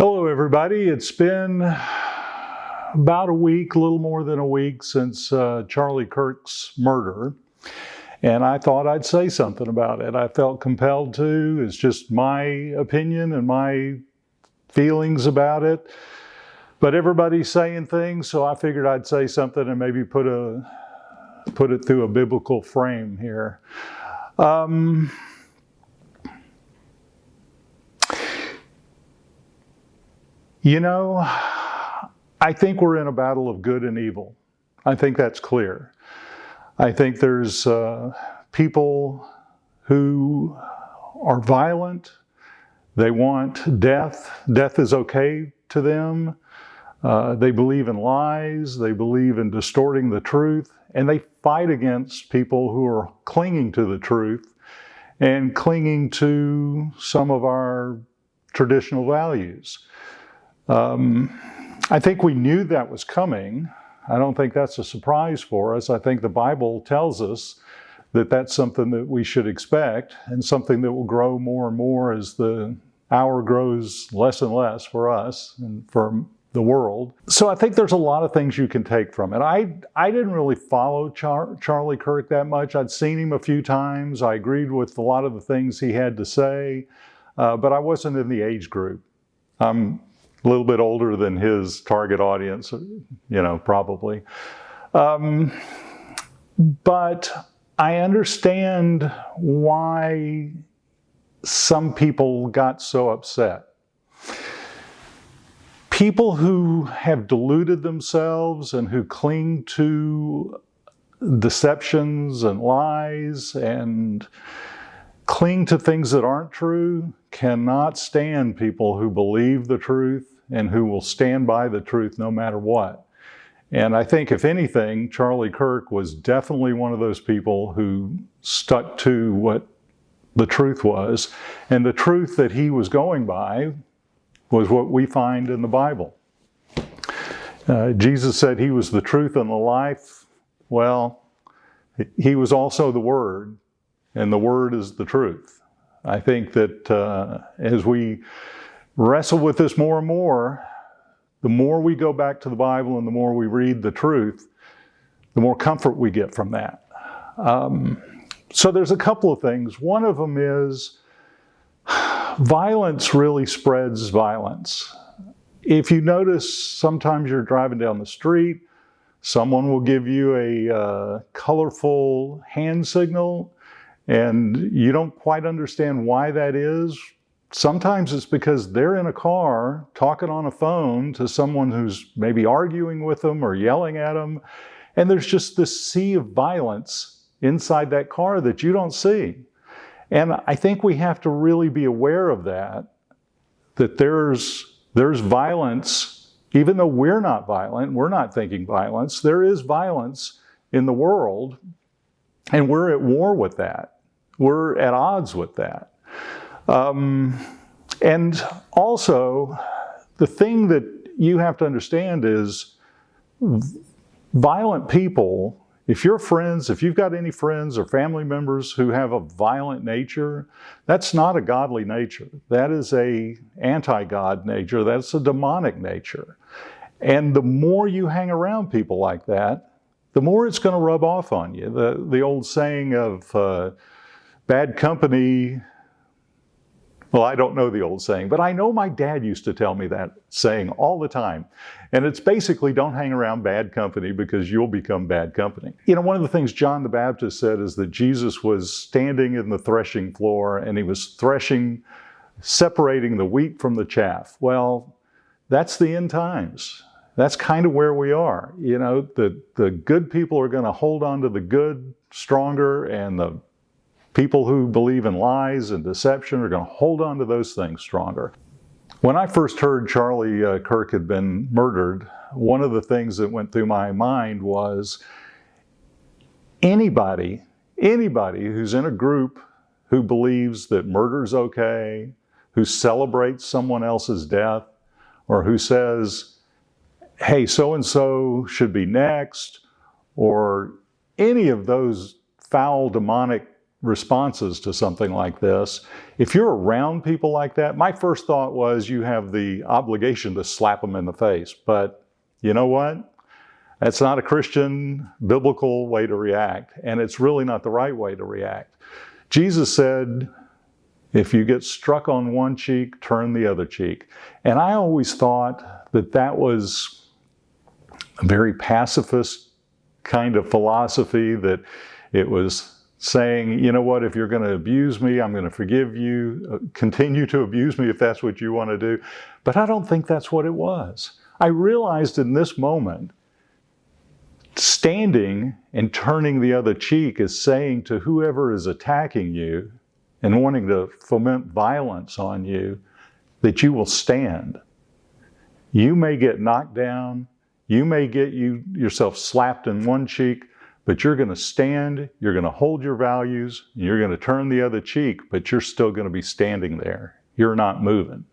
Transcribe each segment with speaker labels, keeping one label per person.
Speaker 1: Hello, everybody. It's been about a week, a little more than a week since Charlie Kirk's murder, and I thought I'd say something about it. I felt compelled to. It's just my opinion and my feelings about it. But everybody's saying things, so I figured I'd say something and maybe put it through a biblical frame here. You know, I think we're in a battle of good and evil. I think that's clear. I think there's people who are violent. They want death. Death is okay to them. They believe in lies. They believe in distorting the truth. And they fight against people who are clinging to the truth and clinging to some of our traditional values. I think we knew that was coming. I don't think that's a surprise for us. I think the Bible tells us that that's something that we should expect and something that will grow more and more as the hour grows less and less for us and for the world. So I think there's a lot of things you can take from it. I didn't really follow Charlie Kirk that much. I'd seen him a few times. I agreed with a lot of the things he had to say, but I wasn't in the age group. I'm a little bit older than his target audience, probably. But I understand why some people got so upset. People who have deluded themselves and who cling to deceptions and lies and cling to things that aren't true cannot stand people who believe the truth and who will stand by the truth no matter what. And I think, if anything, Charlie Kirk was definitely one of those people who stuck to what the truth was. And the truth that he was going by was what we find in the Bible. Jesus said he was the truth and the life. Well, he was also the Word, and the Word is the truth. I think that as we wrestle with this more and more, the more we go back to the Bible and the more we read the truth, the more comfort we get from that. So there's a couple of things. One of them is violence really spreads violence. If you notice, sometimes you're driving down the street, someone will give you a colorful hand signal, and you don't quite understand why that is. Sometimes it's because they're in a car talking on a phone to someone who's maybe arguing with them or yelling at them, and there's just this sea of violence inside that car that you don't see. And I think we have to really be aware of that there's violence, even though we're not violent, we're not thinking violence, there is violence in the world, and we're at war with that. We're at odds with that. And also, the thing that you have to understand is violent people, if you've got any friends or family members who have a violent nature, that's not a godly nature. That is a anti-God nature. That's a demonic nature. And the more you hang around people like that, the more it's going to rub off on you. The old saying of bad company. Well, I don't know the old saying, but I know my dad used to tell me that saying all the time. And it's basically, don't hang around bad company because you'll become bad company. One of the things John the Baptist said is that Jesus was standing in the threshing floor and he was threshing, separating the wheat from the chaff. Well, that's the end times. That's kind of where we are. The good people are going to hold on to the good stronger, and the people who believe in lies and deception are going to hold on to those things stronger. When I first heard Charlie Kirk had been murdered, one of the things that went through my mind was anybody who's in a group who believes that murder's okay, who celebrates someone else's death, or who says, hey, so-and-so should be next, or any of those foul demonic responses to something like this. If you're around people like that, my first thought was you have the obligation to slap them in the face. But you know what? That's not a Christian, biblical way to react. And it's really not the right way to react. Jesus said, if you get struck on one cheek, turn the other cheek. And I always thought that that was a very pacifist kind of philosophy, that it was saying, you know what, if you're going to abuse me, I'm going to forgive you, continue to abuse me if that's what you want to do. But I don't think that's what it was. I realized in this moment, standing and turning the other cheek is saying to whoever is attacking you and wanting to foment violence on you, that you will stand. You may get knocked down, you may get yourself slapped in one cheek, but you're going to stand, you're going to hold your values, you're going to turn the other cheek, but you're still going to be standing there. You're not moving.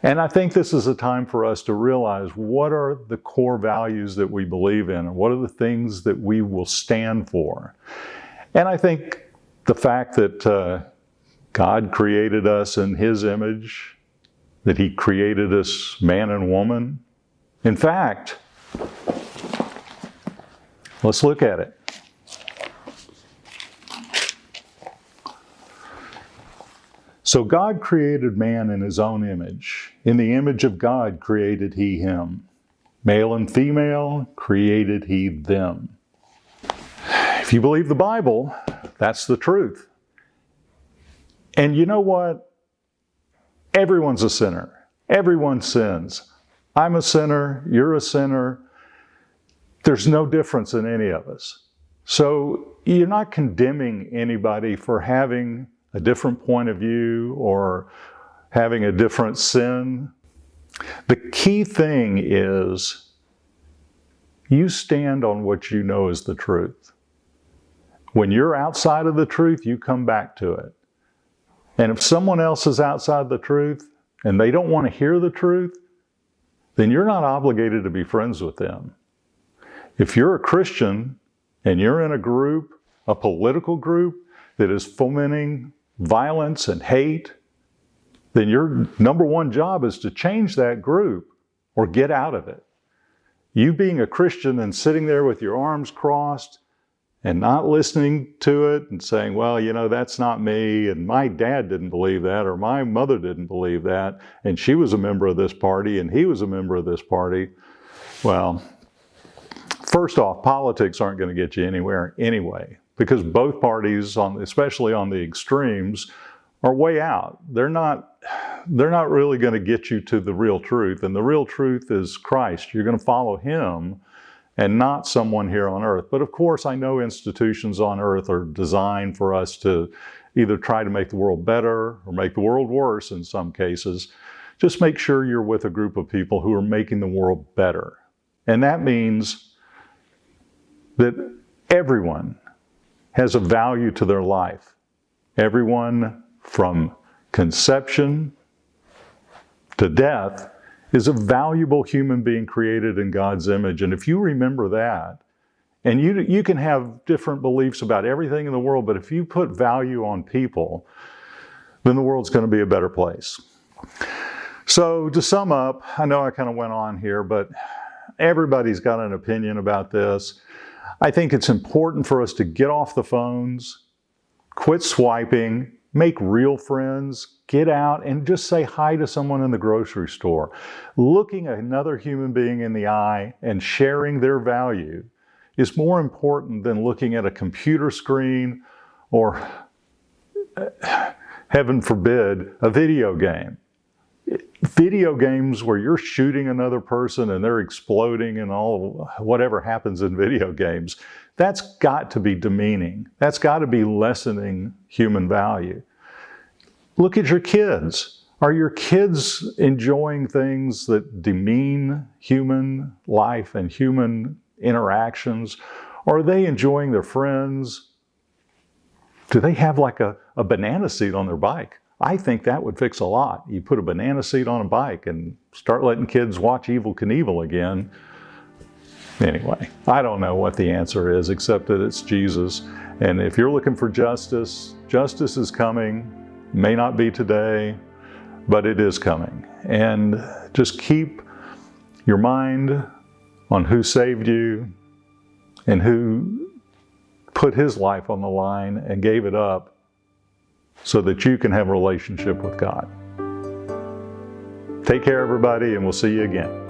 Speaker 1: And I think this is a time for us to realize what are the core values that we believe in, and what are the things that we will stand for. And I think the fact that God created us in His image, that He created us man and woman. In fact, let's look at it. So God created man in His own image. In the image of God created He him. Male and female created He them. If you believe the Bible, that's the truth. And you know what? Everyone's a sinner. Everyone sins. I'm a sinner. You're a sinner. There's no difference in any of us. So you're not condemning anybody for having a different point of view or having a different sin. The key thing is you stand on what you know is the truth. When you're outside of the truth, you come back to it. And if someone else is outside the truth and they don't want to hear the truth, then you're not obligated to be friends with them. If you're a Christian and you're in a group, a political group that is fomenting violence and hate, then your number one job is to change that group or get out of it. You being a Christian and sitting there with your arms crossed and not listening to it and saying, well, you know, that's not me, and my dad didn't believe that, or my mother didn't believe that, and she was a member of this party and he was a member of this party. Well, first off, politics aren't going to get you anywhere anyway, because both parties, especially on the extremes, are way out. They're not really going to get you to the real truth, and the real truth is Christ. You're going to follow Him and not someone here on earth. But of course, I know institutions on earth are designed for us to either try to make the world better or make the world worse in some cases. Just make sure you're with a group of people who are making the world better. And that means that everyone has a value to their life. Everyone from conception to death is a valuable human being created in God's image. And if you remember that, and you can have different beliefs about everything in the world, but if you put value on people, then the world's going to be a better place. So to sum up, I know I kind of went on here, but everybody's got an opinion about this. I think it's important for us to get off the phones, quit swiping, make real friends, get out and just say hi to someone in the grocery store. Looking another human being in the eye and sharing their value is more important than looking at a computer screen or, heaven forbid, a video game. Video games where you're shooting another person and they're exploding and all whatever happens in video games, that's got to be demeaning. That's got to be lessening human value. Look at your kids. Are your kids enjoying things that demean human life and human interactions? Or are they enjoying their friends? Do they have like a banana seat on their bike? I think that would fix a lot. You put a banana seat on a bike and start letting kids watch Evel Knievel again. Anyway, I don't know what the answer is except that it's Jesus. And if you're looking for justice, justice is coming. May not be today, but it is coming. And just keep your mind on who saved you and who put his life on the line and gave it up so that you can have a relationship with God. Take care, everybody, and we'll see you again.